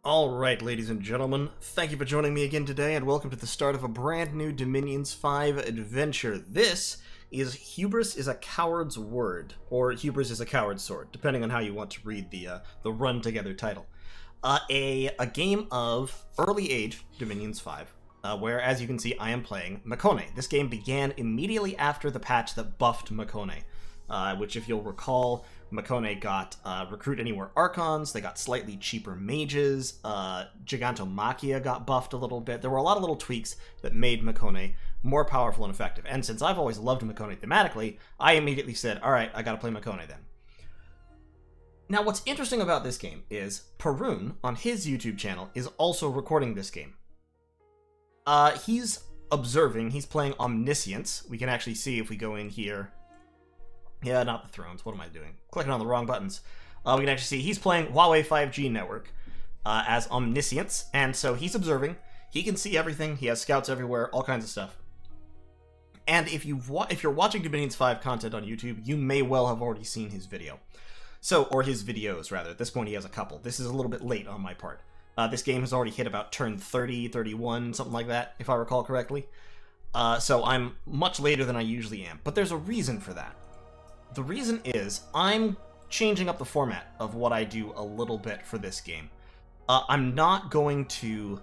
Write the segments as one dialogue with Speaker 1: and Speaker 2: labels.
Speaker 1: Alright, ladies and gentlemen, thank you for joining me again today, and welcome to the start of a brand new Dominions 5 adventure. This is Hubris is a Coward's Word, or Hubris is a Coward's Sword, depending on how you want to read the run-together title. A game of early age Dominions 5, where, as you can see, I am playing Mekone. This game began immediately after the patch that buffed Mekone, which, if you'll recall, Mekone got Recruit Anywhere Archons, they got slightly cheaper mages, Gigantomakia got buffed a little bit. There were a lot of little tweaks that made Mekone more powerful and effective. And since I've always loved Mekone thematically, I immediately said, alright, I gotta play Mekone then. Now, what's interesting about this game is Perun, on his YouTube channel, is also recording this game. He's observing, he's playing Omniscience. We can actually see if we go in here. Yeah, not the thrones. What am I doing? Clicking on the wrong buttons. We can actually see he's playing Huawei 5G network as Omniscience, and so he's observing. He can see everything. He has scouts everywhere, all kinds of stuff. And if you're watching Dominions 5 content on YouTube, you may well have already seen his video. Or his videos, rather. At this point, he has a couple. This is a little bit late on my part. This game has already hit about turn 30, 31, something like that, if I recall correctly. So I'm much later than I usually am. But there's a reason for that. The reason is, I'm changing up the format of what I do a little bit for this game. I'm not going to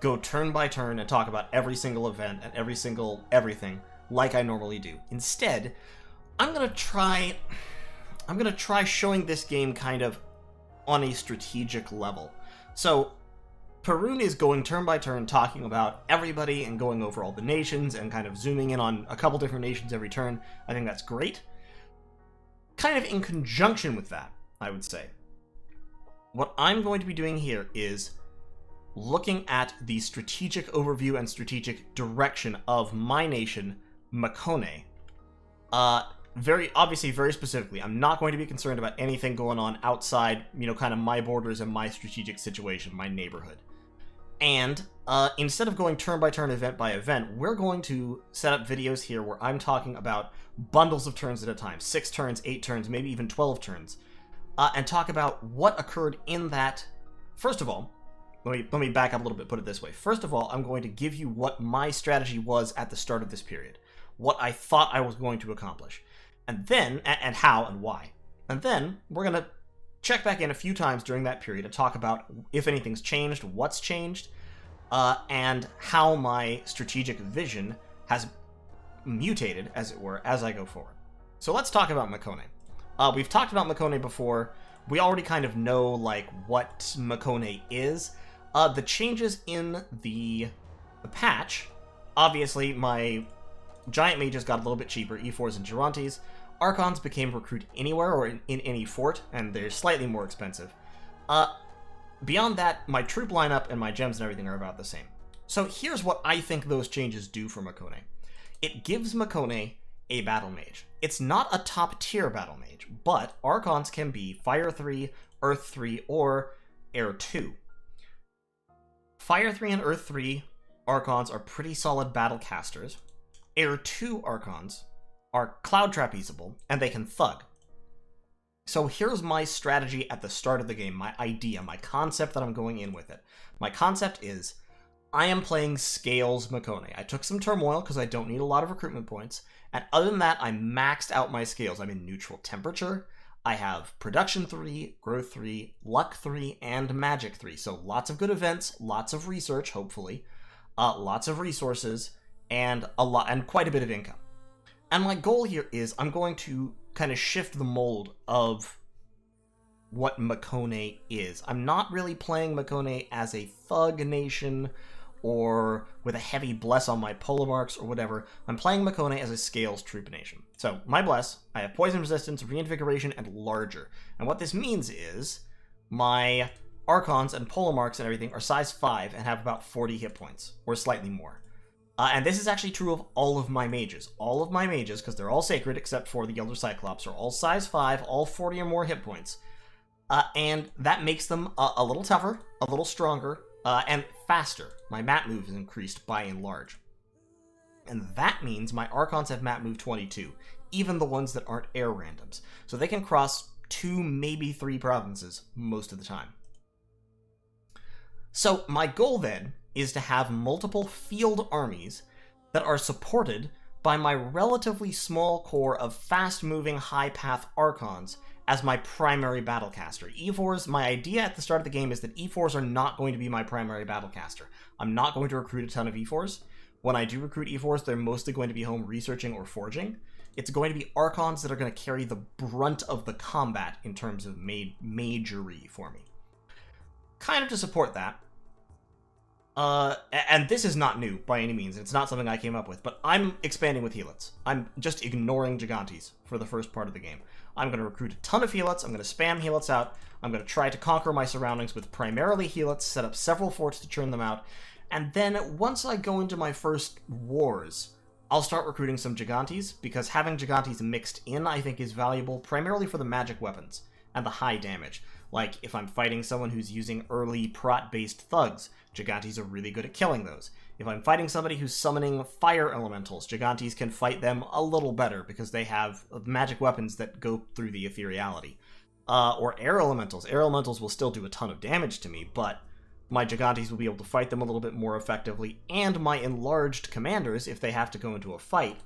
Speaker 1: go turn by turn and talk about every single event and every single everything like I normally do. Instead, I'm gonna try showing this game kind of on a strategic level. So, Perun is going turn by turn talking about everybody and going over all the nations and kind of zooming in on a couple different nations every turn. I think that's great. Kind of in conjunction with that, I would say, what I'm going to be doing here is looking at the strategic overview and strategic direction of my nation, Mekone. Very specifically, I'm not going to be concerned about anything going on outside, kind of my borders and my strategic situation, my neighborhood. And instead of going turn by turn, event by event, we're going to set up videos here where I'm talking about bundles of turns at a time, 6 turns, 8 turns, maybe even 12 turns, and talk about what occurred in that. First of all, let me back up a little bit, put it this way. First of all, I'm going to give you what my strategy was at the start of this period, what I thought I was going to accomplish, and then, and how and why. And then, we're going to check back in a few times during that period and talk about if anything's changed, what's changed, and how my strategic vision has mutated, as it were, as I go forward. So let's talk about Mekone. We've talked about Mekone before. We already kind of know, what Mekone is. The changes in the patch, obviously, my giant mages got a little bit cheaper, E4s and Gigantes. Archons became Recruit Anywhere, or in any fort, and they're slightly more expensive. Beyond that, my troop lineup and my gems and everything are about the same. So here's what I think those changes do for Mekone. It gives Mekone a battle mage. It's not a top tier battle mage, but Archons can be Fire 3, Earth 3, or Air 2. Fire 3 and Earth 3 Archons are pretty solid battle casters. Air 2 Archons are cloud trapezable, and they can thug. So here's my strategy at the start of the game, my idea, my concept that I'm going in with it. My concept is, I am playing Scales Mekone. I took some Turmoil because I don't need a lot of recruitment points, and other than that, I maxed out my scales. I'm in neutral temperature, I have Production 3, Growth 3, Luck 3, and Magic 3. So lots of good events, lots of research, hopefully, lots of resources, and quite a bit of income. And my goal here is I'm going to kind of shift the mold of what Mekone is. I'm not really playing Mekone as a thug nation or with a heavy bless on my polar marks or whatever. I'm playing Mekone as a scales troop nation. So my bless, I have poison resistance, reinvigoration, and larger. And what this means is my Archons and polar marks and everything are size 5 and have about 40 hit points, or slightly more. And this is actually true of all of my mages. All of my mages, because they're all sacred except for the Elder Cyclops, are all size 5, all 40 or more hit points. And that makes them a little tougher, a little stronger, and faster. My map move is increased by and large. And that means my Archons have map move 22, even the ones that aren't air randoms. So they can cross 2, maybe 3 provinces most of the time. So my goal then is to have multiple field armies that are supported by my relatively small core of fast-moving, high-path Archons as my primary battlecaster. E4s, my idea at the start of the game is that E4s are not going to be my primary battlecaster. I'm not going to recruit a ton of E4s. When I do recruit E4s, they're mostly going to be home researching or forging. It's going to be Archons that are going to carry the brunt of the combat in terms of majory for me. Kind of to support that, and this is not new by any means, it's not something I came up with, but I'm expanding with Helots. I'm just ignoring Gigantes for the first part of the game. I'm going to recruit a ton of Helots, I'm going to spam Helots out, I'm going to try to conquer my surroundings with primarily Helots, set up several forts to churn them out, and then once I go into my first wars, I'll start recruiting some Gigantes, because having Gigantes mixed in I think is valuable, primarily for the magic weapons and the high damage. Like, if I'm fighting someone who's using early prot-based thugs, Gigantes are really good at killing those. If I'm fighting somebody who's summoning fire elementals, Gigantes can fight them a little better because they have magic weapons that go through the ethereality. Or air elementals. Air elementals will still do a ton of damage to me, but my Gigantes will be able to fight them a little bit more effectively, and my enlarged commanders, if they have to go into a fight,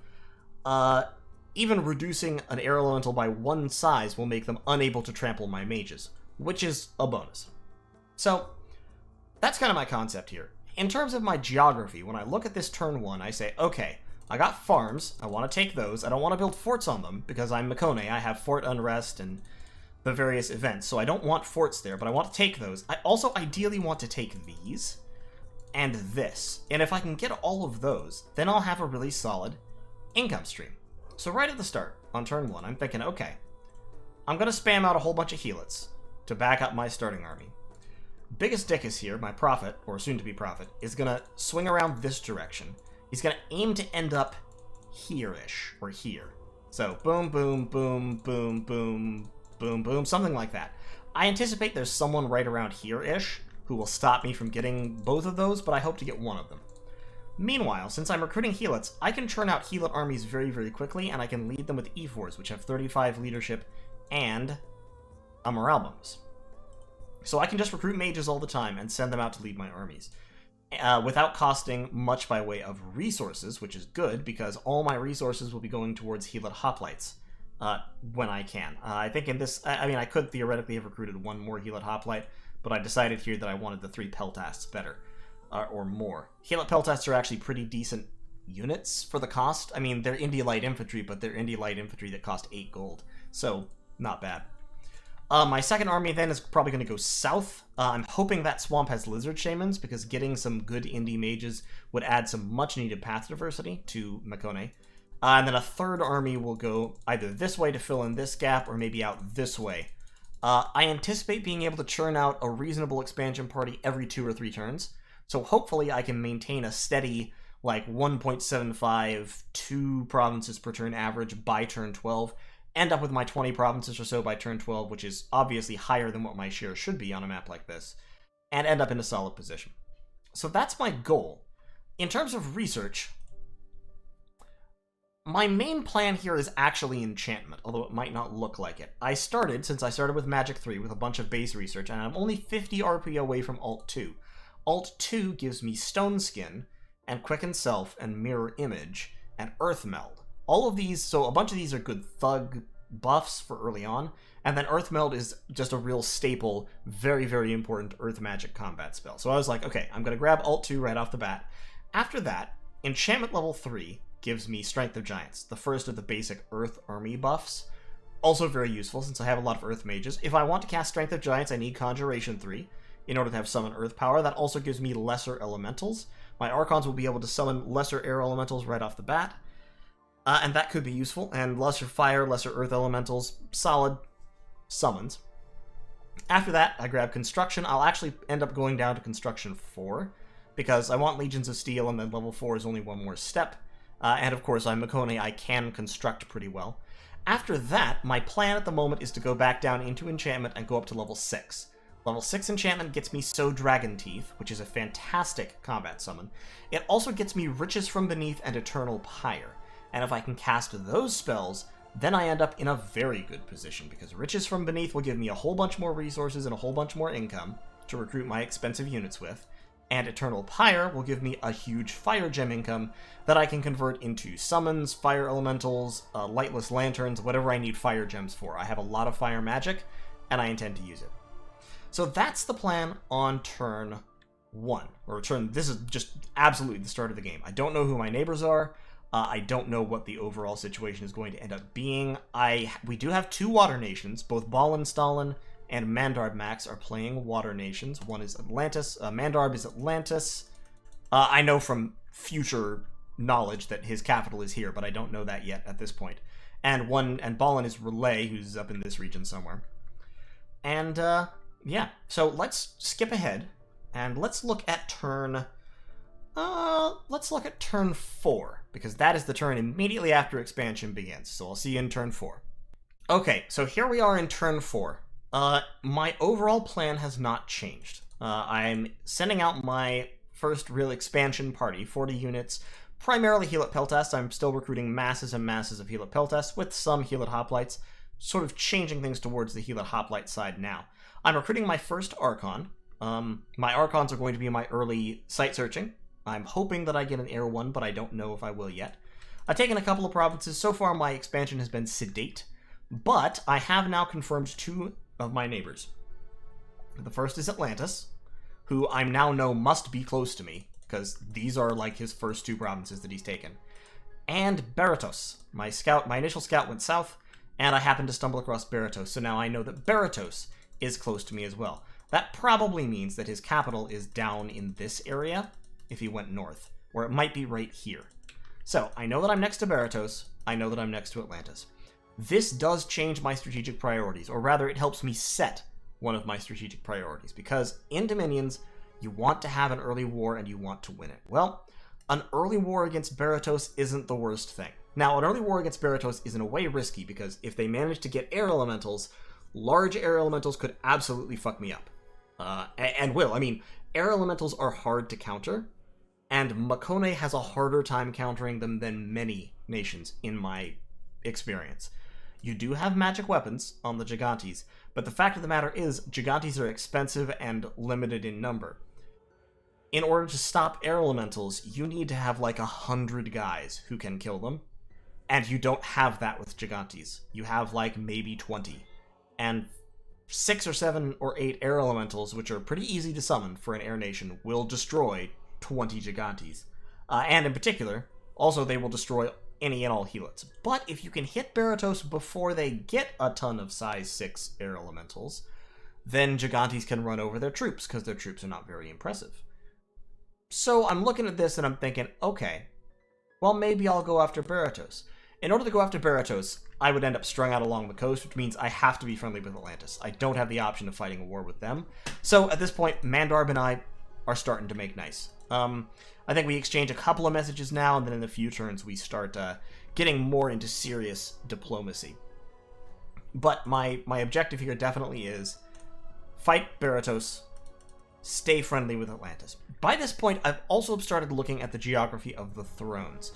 Speaker 1: even reducing an air elemental by one size will make them unable to trample my mages, which is a bonus. So, that's kind of my concept here. In terms of my geography, when I look at this turn 1, I say, okay, I got farms, I want to take those, I don't want to build forts on them, because I'm Mekone, I have fort unrest and the various events, so I don't want forts there, but I want to take those. I also ideally want to take these, and this, and if I can get all of those, then I'll have a really solid income stream. So right at the start, on turn 1, I'm thinking, okay, I'm going to spam out a whole bunch of Helots to back up my starting army. Biggest Dickus here, my prophet, or soon-to-be prophet, is going to swing around this direction. He's going to aim to end up here-ish, or here. So, boom, boom, boom, boom, boom, boom, boom, something like that. I anticipate there's someone right around here-ish who will stop me from getting both of those, but I hope to get one of them. Meanwhile, since I'm recruiting Helots, I can churn out Helot armies very, very quickly, and I can lead them with E4s, which have 35 leadership and a morale bonus. So I can just recruit mages all the time and send them out to lead my armies, without costing much by way of resources, which is good, because all my resources will be going towards Helot hoplites when I can. I think in this, I mean, I could theoretically have recruited one more Helot hoplite, but I decided here that I wanted the 3 peltasts better, or more. Helot peltasts are actually pretty decent units for the cost. I mean, they're Indie Light Infantry, but they're Indie Light Infantry that cost 8 gold, so not bad. My second army then is probably going to go south. I'm hoping that swamp has lizard shamans, because getting some good indie mages would add some much needed path diversity to Mekone. And then a third army will go either this way to fill in this gap, or maybe out this way. I anticipate being able to churn out a reasonable expansion party every 2 or 3 turns, so hopefully I can maintain a steady, like 1.75, 2 provinces per turn average by turn 12, end up with my 20 provinces or so by turn 12, which is obviously higher than what my share should be on a map like this, and end up in a solid position. So that's my goal. In terms of research, my main plan here is actually enchantment, although it might not look like it. Since I started with Magic 3 with a bunch of base research, and I'm only 50 RP away from Alt 2. Alt 2 gives me Stone Skin, and Quicken Self, and Mirror Image, and Earth Meld. All of these, so a bunch of these are good thug buffs for early on, and then Earth Meld is just a real staple, very, very important Earth Magic combat spell. So I was like, okay, I'm going to grab Alt 2 right off the bat. After that, Enchantment level 3 gives me Strength of Giants, the first of the basic Earth army buffs. Also very useful, since I have a lot of Earth mages. If I want to cast Strength of Giants, I need Conjuration 3 in order to have Summon Earth power. That also gives me lesser elementals. My Archons will be able to summon lesser air elementals right off the bat. And that could be useful, and lesser fire, lesser earth elementals, solid summons. After that, I grab Construction. I'll actually end up going down to Construction 4, because I want Legions of Steel, and then level 4 is only one more step. And of course, I'm Mekone, I can construct pretty well. After that, my plan at the moment is to go back down into Enchantment and go up to level 6. Level 6 Enchantment gets me Sow Dragon Teeth, which is a fantastic combat summon. It also gets me Riches from Beneath and Eternal Pyre. And if I can cast those spells, then I end up in a very good position, because Riches from Beneath will give me a whole bunch more resources and a whole bunch more income, to recruit my expensive units with, and Eternal Pyre will give me a huge fire gem income that I can convert into summons, fire elementals, lightless lanterns, whatever I need fire gems for. I have a lot of fire magic, and I intend to use it. So that's the plan on turn 1. This is just absolutely the start of the game. I don't know who my neighbors are. I don't know what the overall situation is going to end up being. We do have 2 water nations. Both BallinStallin and Mandarbmax are playing water nations. One is Atlantis. Mandarb is Atlantis. I know from future knowledge that his capital is here, but I don't know that yet at this point. And Ballin is Relay, who's up in this region somewhere. And yeah, so let's skip ahead and let's look at turn 4, because that is the turn immediately after expansion begins. So I'll see you in turn 4. Okay, so here we are in turn 4. My overall plan has not changed. I'm sending out my first real expansion party, 40 units, primarily Heal at Peltast. I'm still recruiting masses and masses of Heal at Peltast with some Heal at Hoplites, sort of changing things towards the Heal at Hoplite side now. I'm recruiting my first Archon. My Archons are going to be my early site searching. I'm hoping that I get an Air 1, but I don't know if I will yet. I've taken a couple of provinces. So far, my expansion has been sedate, but I have now confirmed 2 of my neighbors. The first is Atlantis, who I now know must be close to me, because these are like his first 2 provinces that he's taken. And Berytos. My initial scout went south, and I happened to stumble across Berytos, so now I know that Berytos is close to me as well. That probably means that his capital is down in this area, if he went north, or it might be right here. So, I know that I'm next to Berytos, I know that I'm next to Atlantis. This does change my strategic priorities, or rather, it helps me set one of my strategic priorities, because in Dominions, you want to have an early war and you want to win it. Well, an early war against Berytos isn't the worst thing. Now, an early war against Berytos is in a way risky, because if they manage to get air elementals, large air elementals could absolutely fuck me up. And will. I mean, air elementals are hard to counter, and Mekone has a harder time countering them than many nations in my experience. You do have magic weapons on the Gigantes, but the fact of the matter is, Gigantes are expensive and limited in number. In order to stop air elementals, you need to have like 100 guys who can kill them, and you don't have that with Gigantes. You have like maybe 20. And 6 or 7 or 8 air elementals, which are pretty easy to summon for an air nation, will destroy 20 Gigantes. And in particular, also they will destroy any and all Helix. But if you can hit Berytos before they get a ton of size 6 air elementals, then Gigantes can run over their troops, because their troops are not very impressive. So I'm looking at this and I'm thinking, okay, well maybe I'll go after Berytos. In order to go after Berytos, I would end up strung out along the coast, which means I have to be friendly with Atlantis. I don't have the option of fighting a war with them. So at this point, Mandarb and I are starting to make nice. I think we exchange a couple of messages now, and then in a few turns we start getting more into serious diplomacy. But my objective here definitely is fight Berytos, stay friendly with Atlantis. By this point, I've also started looking at the geography of the thrones.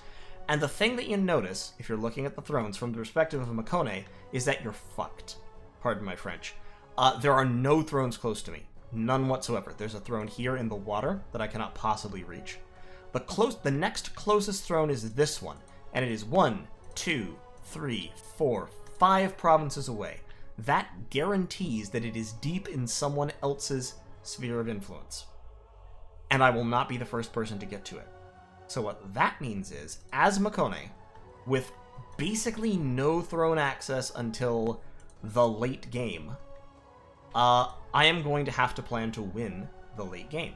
Speaker 1: And the thing that you notice, if you're looking at the thrones from the perspective of Mekone, is that you're fucked. Pardon my French. There are no thrones close to me. None whatsoever. There's a throne here in the water that I cannot possibly reach. The next closest throne is this one, and it is 1, 2, 3, 4, 5 provinces away. That guarantees that it is deep in someone else's sphere of influence. And I will not be the first person to get to it. So what that means is, as Mekone, with basically no throne access until the late game, I am going to have to plan to win the late game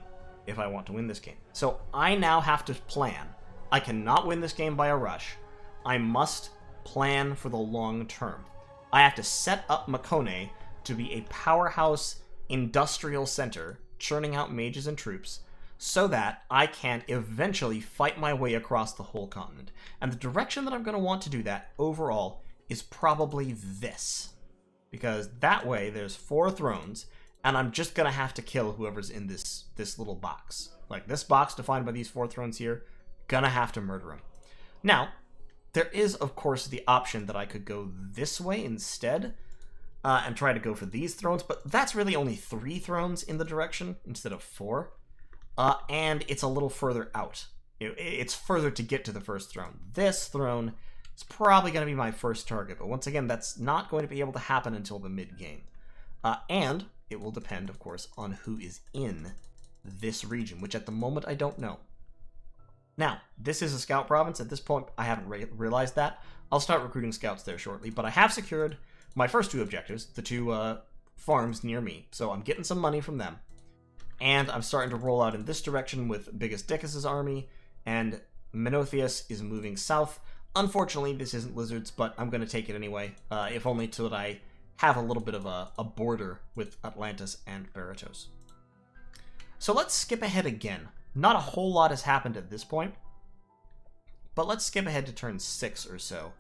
Speaker 1: if I want to win this game. So I now have to plan. I cannot win this game by a rush. I must plan for the long term. I have to set up Mekone to be a powerhouse industrial center, churning out mages and troops, so that I can eventually fight my way across the whole continent. And the direction that I'm going to want to do that overall is probably this. Because that way there's 4 thrones, and I'm just going to have to kill whoever's in this little box. Like this box defined by these 4 thrones here, gonna have to murder him. Now, there is of course the option that I could go this way instead, and try to go for these thrones, but that's really only 3 thrones in the direction instead of 4. And it's a little further out. It's further to get to the first throne. This throne is probably going to be my first target, but once again, that's not going to be able to happen until the mid-game. And it will depend, of course, on who is in this region, which at the moment I don't know. Now, this is a scout province. At this point, I haven't realized that. I'll start recruiting scouts there shortly, but I have secured my first 2 objectives, the 2 farms near me, so I'm getting some money from them. And I'm starting to roll out in this direction with Biggest Dickus' army, and Menotheus is moving south. Unfortunately, this isn't lizards, but I'm going to take it anyway, if only so that I have a little bit of a border with Atlantis and Berytos. So let's skip ahead again. Not a whole lot has happened at this point, but let's skip ahead to turn 6 or so.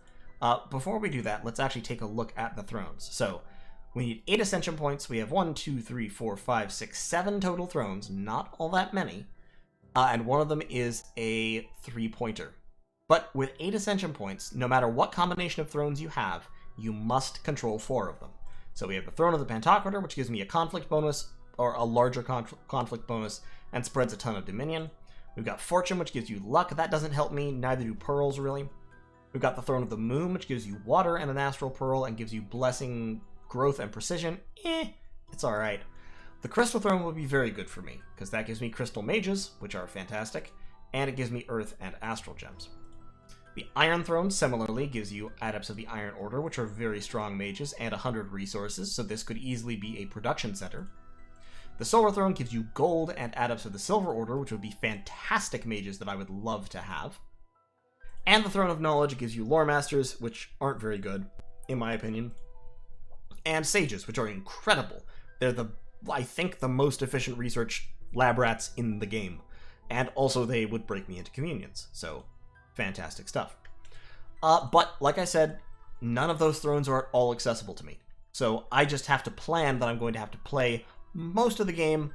Speaker 1: Before we do that, let's actually take a look at the thrones. So we need 8 ascension points. We have 1, 2, 3, 4, 5, 6, 7 total thrones. Not all that many. And one of them is a 3-pointer. But with 8 ascension points, no matter what combination of thrones you have, you must control 4 of them. So we have the Throne of the Pantocrator, which gives me a conflict bonus, or a larger conflict bonus, and spreads a ton of dominion. We've got Fortune, which gives you luck. That doesn't help me, neither do Pearls, really. We've got the Throne of the Moon, which gives you water and an Astral Pearl, and gives you Blessing, Growth, and Precision. It's alright. The Crystal Throne will be very good for me, because that gives me Crystal Mages, which are fantastic, and it gives me Earth and Astral Gems. The Iron Throne, similarly, gives you Adepts of the Iron Order, which are very strong mages, and 100 resources, so this could easily be a production center. The Solar Throne gives you gold and Adepts of the Silver Order, which would be fantastic mages that I would love to have. And the Throne of Knowledge gives you Lore Masters, which aren't very good, in my opinion. And Sages, which are incredible. They're I think, the most efficient research lab rats in the game. And also they would break me into communions, so fantastic stuff. But, like I said, none of those thrones are at all accessible to me. So I just have to plan that I'm going to have to play most of the game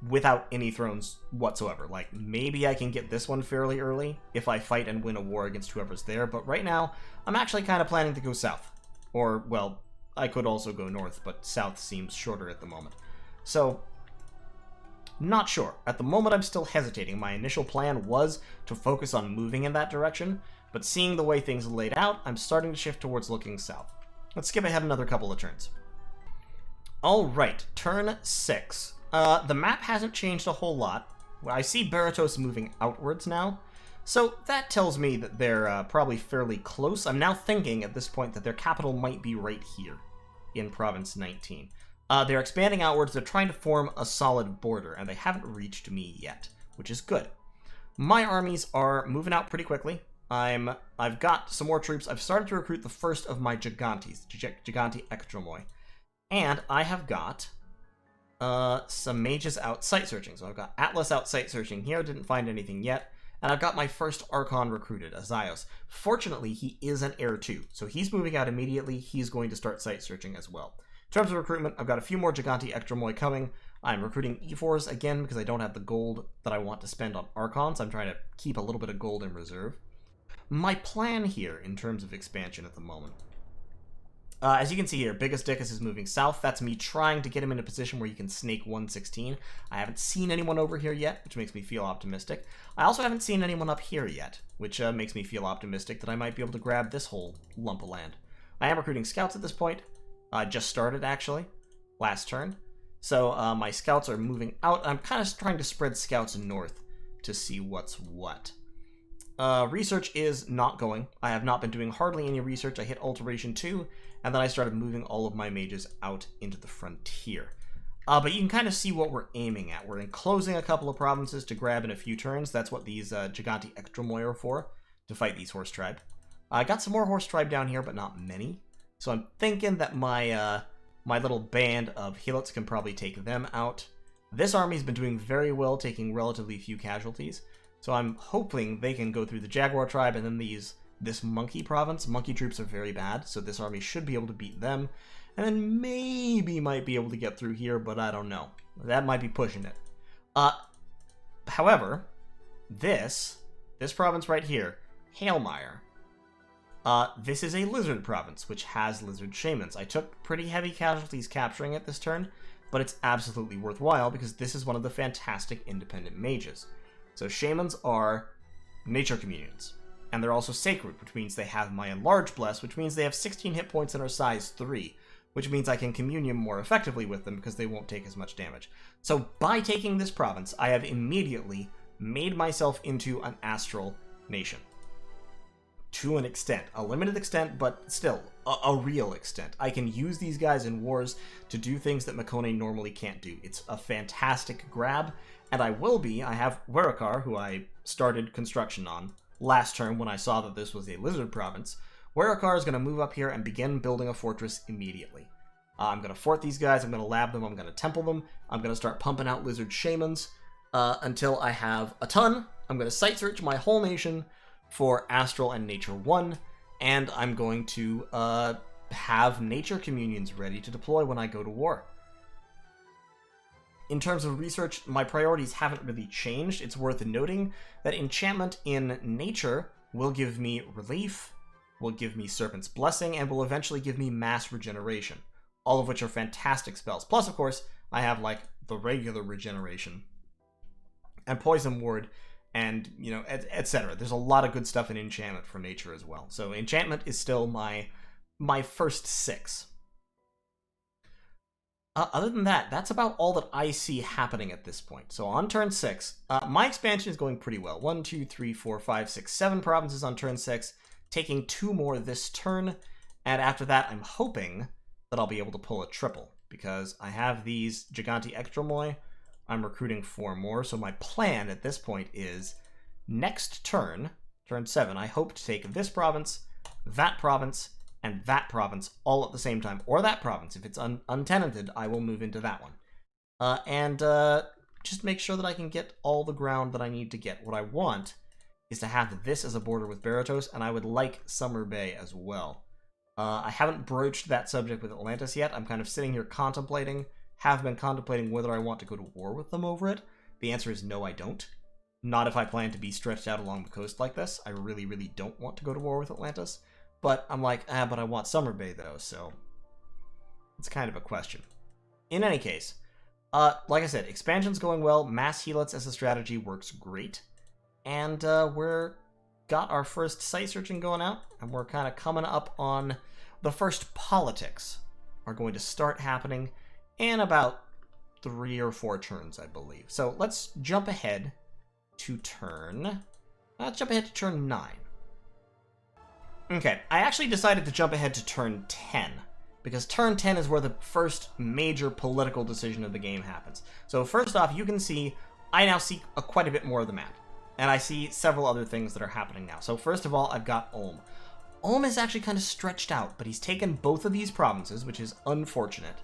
Speaker 1: without any thrones whatsoever. Like, maybe I can get this one fairly early if I fight and win a war against whoever's there, but right now, I'm actually kind of planning to go south. Or, well, I could also go north, but south seems shorter at the moment. So, not sure. At the moment, I'm still hesitating. My initial plan was to focus on moving in that direction, but seeing the way things laid out, I'm starting to shift towards looking south. Let's skip ahead another couple of turns. Alright, turn 6. The map hasn't changed a whole lot. I see Berytos moving outwards now, so that tells me that they're probably fairly close. I'm now thinking at this point that their capital might be right here in Province 19. They're expanding outwards, they're trying to form a solid border, and they haven't reached me yet, which is good. My armies are moving out pretty quickly. I've got some more troops. I've started to recruit the first of my Gigantes, Gigante Ekstromoi. And I have got some mages out site searching. So I've got Atlas out site searching here, didn't find anything yet. And I've got my first Archon recruited, Azios. Fortunately, he is an heir too, so he's moving out immediately. He's going to start site searching as well. In terms of recruitment, I've got a few more Gigante Ekstromoi coming. I'm recruiting E4s again because I don't have the gold that I want to spend on Archons. I'm trying to keep a little bit of gold in reserve. My plan here in terms of expansion at the moment, as you can see here, Biggest Dickus is moving south. That's me trying to get him in a position where he can snake 116. I haven't seen anyone over here yet, which makes me feel optimistic. I also haven't seen anyone up here yet, which makes me feel optimistic that I might be able to grab this whole lump of land. I am recruiting scouts at this point. Just started, actually, last turn. So my scouts are moving out. I'm kind of trying to spread scouts north to see what's what. Research is not going. I have not been doing hardly any research. I hit Alteration 2, and then I started moving all of my mages out into the frontier. But you can kind of see what we're aiming at. We're enclosing a couple of provinces to grab in a few turns. That's what these Gigante Ekstromoi are for, to fight these Horse Tribe. I got some more Horse Tribe down here, but not many. So I'm thinking that my my little band of Helots can probably take them out. This army's been doing very well, taking relatively few casualties. So I'm hoping they can go through the Jaguar tribe and then this monkey province. Monkey troops are very bad, so this army should be able to beat them. And then maybe might be able to get through here, but I don't know. That might be pushing it. However, this province right here, Haelmeyer, This is a lizard province, which has lizard shamans. I took pretty heavy casualties capturing it this turn, but it's absolutely worthwhile because this is one of the fantastic independent mages. So shamans are nature communions, and they're also sacred, which means they have my enlarge bless, which means they have 16 hit points and are size 3, which means I can communion more effectively with them because they won't take as much damage. So by taking this province, I have immediately made myself into an astral nation. To an extent. A limited extent, but still, a real extent. I can use these guys in wars to do things that Mekone normally can't do. It's a fantastic grab, and I have Werakar, who I started construction on last turn when I saw that this was a lizard province. Werakar is going to move up here and begin building a fortress immediately. I'm going to fort these guys, I'm going to lab them, I'm going to temple them, I'm going to start pumping out lizard shamans until I have a ton. I'm going to site search my whole nation for Astral and Nature 1, and I'm going to have nature communions ready to deploy when I go to war. In terms of research, my priorities haven't really changed. It's worth noting that enchantment in nature will give me relief, will give me Serpent's Blessing, and will eventually give me mass regeneration, all of which are fantastic spells. Plus, of course, I have, like, the regular regeneration and Poison Ward, and, you know, etc. There's a lot of good stuff in enchantment for nature as well. So enchantment is still my first 6. Other than that, that's about all that I see happening at this point. So on turn 6, my expansion is going pretty well. 1, 2, 3, 4, 5, 6, 7 provinces on turn 6, taking 2 more this turn, and after that I'm hoping that I'll be able to pull a triple, because I have these Giganti Extramoi. I'm recruiting 4 more, so my plan at this point is next turn, turn 7, I hope to take this province, and that province all at the same time. Or that province. If it's untenanted, I will move into that one. And just make sure that I can get all the ground that I need to get. What I want is to have this as a border with Berytos, and I would like Summer Bay as well. I haven't broached that subject with Atlantis yet. I'm kind of sitting here contemplating, have been contemplating whether I want to go to war with them over it. The answer is no, I don't. Not if I plan to be stretched out along the coast like this. I really, really don't want to go to war with Atlantis. But I'm like, but I want Summer Bay though, so it's kind of a question. In any case, like I said, expansion's going well. Mass Helix as a strategy works great. And we're got our first site searching going out, and we're kind of coming up on the first politics are going to start happening in about 3 or 4 turns, I believe. So let's jump ahead to turn 9. Okay, I actually decided to jump ahead to turn 10, because turn 10 is where the first major political decision of the game happens. So first off, you can see I now see quite a bit more of the map, and I see several other things that are happening now. So first of all, I've got Ulm. Ulm is actually kind of stretched out, but he's taken both of these provinces, which is unfortunate.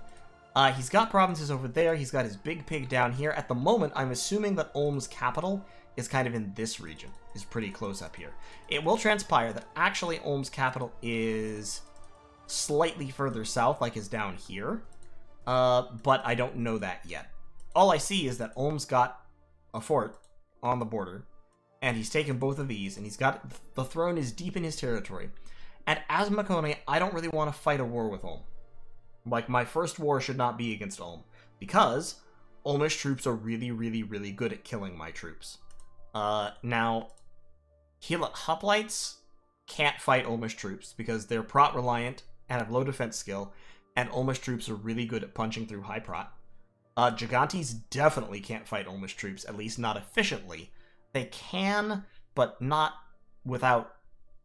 Speaker 1: He's got provinces over there, he's got his big pig down here. At the moment, I'm assuming that Ulm's capital is kind of in this region, is pretty close up here. It will transpire that actually Ulm's capital is slightly further south, like is down here, but I don't know that yet. All I see is that Ulm's got a fort on the border, and he's taken both of these, and he's got the throne is deep in his territory. And as Mekone, I don't really want to fight a war with Ulm. Like, my first war should not be against Ulm, because Ulmish troops are really, really, really good at killing my troops. Now, Hoplites can't fight Ulmish troops because they're prot reliant and have low defense skill, and Ulmish troops are really good at punching through high prot. Gigantes definitely can't fight Ulmish troops, at least not efficiently. They can, but not without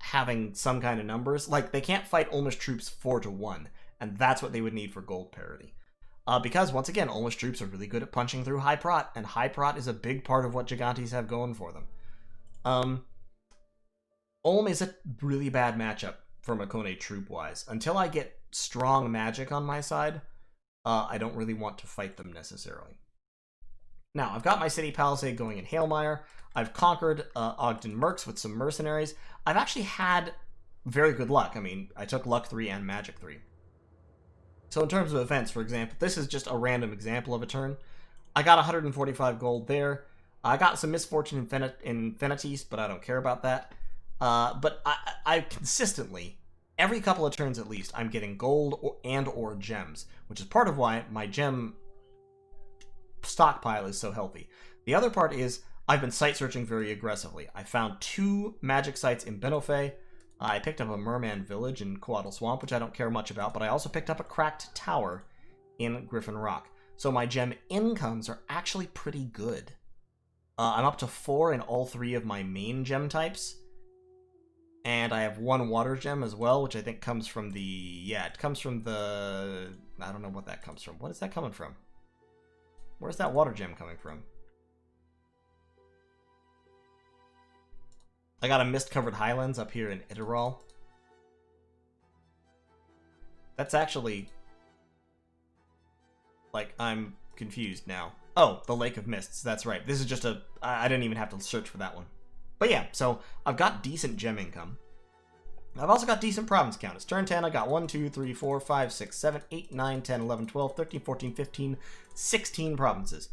Speaker 1: having some kind of numbers. Like, they can't fight Ulmish troops 4-1, and that's what they would need for gold parity. Because, once again, Ulmish troops are really good at punching through high prot, and high prot is a big part of what Gigantes have going for them. Ulm is a really bad matchup for Mekone troop-wise. Until I get strong magic on my side, I don't really want to fight them necessarily. Now, I've got my city palisade going in Hailmire. I've conquered Ogden Mercs with some mercenaries. I've actually had very good luck. I mean, I took luck 3 and magic 3. So in terms of events, for example, this is just a random example of a turn. I got 145 gold there. I got some misfortune in Infinities, but I don't care about that. But I consistently, every couple of turns at least, I'm getting gold or gems, which is part of why my gem stockpile is so healthy. The other part is I've been site searching very aggressively. I found 2 magic sites in Benofei. I picked up a merman village in Coatl Swamp, which I don't care much about, but I also picked up a cracked tower in Griffin Rock. So my gem incomes are actually pretty good. I'm up to 4 in all 3 of my main gem types. And I have 1 water gem as well, which I think comes from the... Yeah, it comes from the... I don't know what that comes from. What is that coming from? Where's that water gem coming from? I got a mist-covered highlands up here in Iderol. That's actually... Like, I'm confused now. Oh, the Lake of Mists. That's right. This is just a... I didn't even have to search for that one. But yeah, so I've got decent gem income. I've also got decent province count. It's turn 10. I got 1, 2, 3, 4, 5, 6, 7, 8, 9, 10, 11, 12, 13, 14, 15, 16 provinces.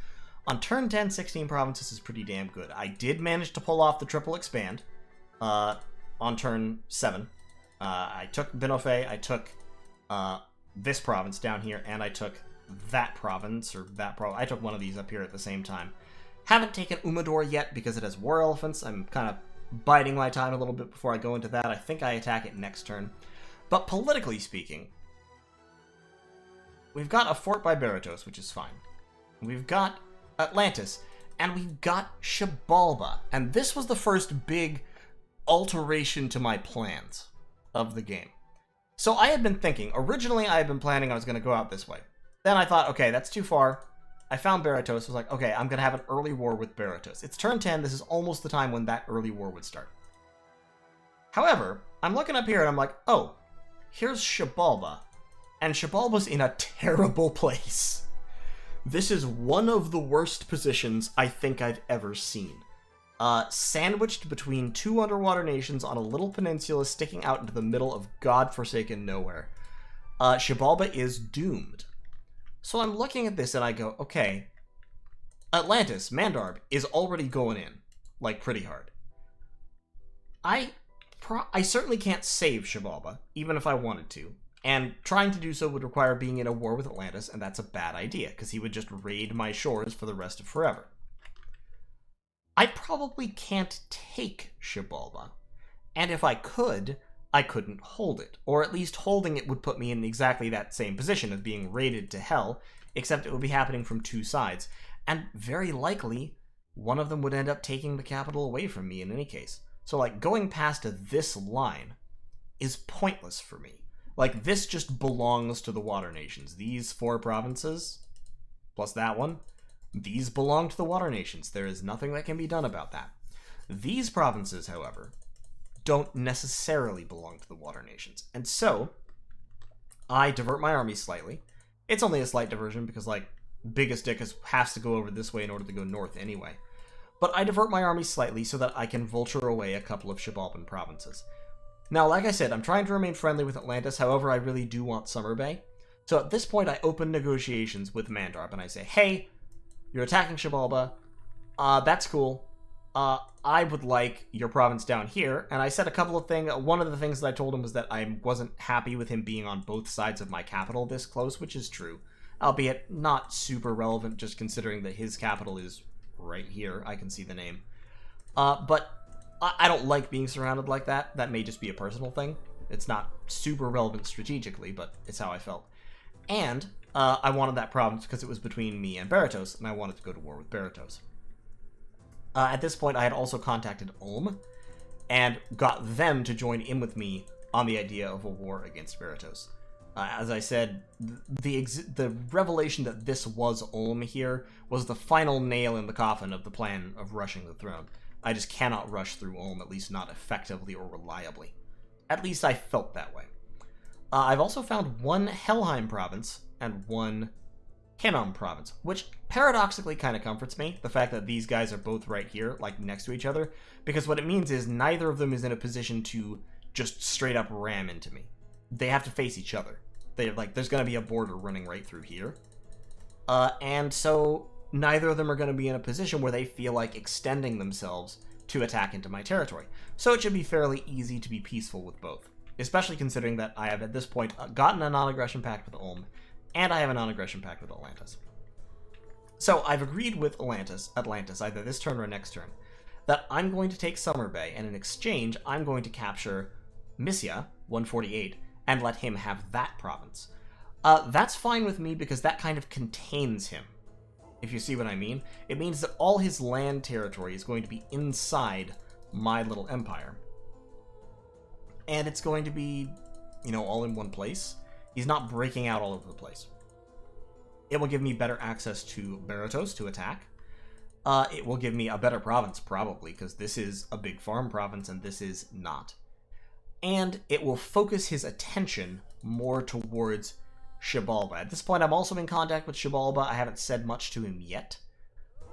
Speaker 1: On turn 10, 16 provinces is pretty damn good. I did manage to pull off the triple expand on turn 7. I took Benofei, I took this province down here, and I took that province, or that province. I took one of these up here at the same time. Haven't taken Umador yet because it has war elephants. I'm kind of biding my time a little bit before I go into that. I think I attack it next turn. But politically speaking, we've got a fort by Berytos, which is fine. We've got Atlantis, and we've got Xibalba. And this was the first big alteration to my plans of the game. So I had been thinking, originally I had been planning I was going to go out this way. Then I thought, okay, that's too far. I found Berytos, was like, okay, I'm going to have an early war with Berytos. It's turn 10, this is almost the time when that early war would start. However, I'm looking up here and I'm like, oh, here's Xibalba. And Xibalba's in a terrible place. This is one of the worst positions I think I've ever seen. Sandwiched between 2 underwater nations on a little peninsula sticking out into the middle of godforsaken nowhere. Xibalba is doomed. So I'm looking at this and I go, okay, Atlantis, Mandarb, is already going in, like, pretty hard. I certainly can't save Xibalba, even if I wanted to, and trying to do so would require being in a war with Atlantis, and that's a bad idea, because he would just raid my shores for the rest of forever. I probably can't take Xibalba, and if I could, I couldn't hold it, or at least holding it would put me in exactly that same position of being raided to hell, except it would be happening from 2 sides, and very likely, one of them would end up taking the capital away from me in any case. So, like, going past this line is pointless for me. Like, this just belongs to the water nations. These 4 provinces, plus that one, these belong to the water nations. There is nothing that can be done about that. These provinces, however, don't necessarily belong to the water nations. And so, I divert my army slightly. It's only a slight diversion because, like, biggest dick has to go over this way in order to go north anyway. But I divert my army slightly so that I can vulture away a couple of Xibalban provinces. Now, like I said, I'm trying to remain friendly with Atlantis, however, I really do want Summer Bay. So at this point, I open negotiations with Mandarb, and I say, hey, you're attacking Xibalba. That's cool. I would like your province down here. And I said a couple of things. One of the things that I told him was that I wasn't happy with him being on both sides of my capital this close, which is true. Albeit not super relevant, just considering that his capital is right here. I can see the name. But I don't like being surrounded like that. That may just be a personal thing. It's not super relevant strategically, but it's how I felt. And I wanted that province because it was between me and Berytos, and I wanted to go to war with Berytos. At this point, I had also contacted Ulm and got them to join in with me on the idea of a war against Berytos. As I said, the revelation that this was Ulm here was the final nail in the coffin of the plan of rushing the throne. I just cannot rush through Ulm, at least not effectively or reliably. At least I felt that way. I've also found 1 Helheim province and 1 Hinnom province, which paradoxically kind of comforts me, the fact that these guys are both right here, like next to each other, because what it means is neither of them is in a position to just straight up ram into me. They have to face each other. They're like, there's going to be a border running right through here. And so neither of them are going to be in a position where they feel like extending themselves to attack into my territory. So it should be fairly easy to be peaceful with both, especially considering that I have at this point gotten a non-aggression pact with Ulm, and I have a non-aggression pact with Atlantis. So I've agreed with Atlantis, either this turn or next turn, that I'm going to take Summer Bay, and in exchange, I'm going to capture Mysia, 148, and let him have that province. That's fine with me because that kind of contains him, if you see what I mean. It means that all his land territory is going to be inside my little empire. And it's going to be, you know, all in one place. He's not breaking out all over the place. It will give me better access to Berytos to attack. It will give me a better province, probably, because this is a big farm province and this is not. And it will focus his attention more towards Xibalba. At this point, I'm also in contact with Xibalba. I haven't said much to him yet.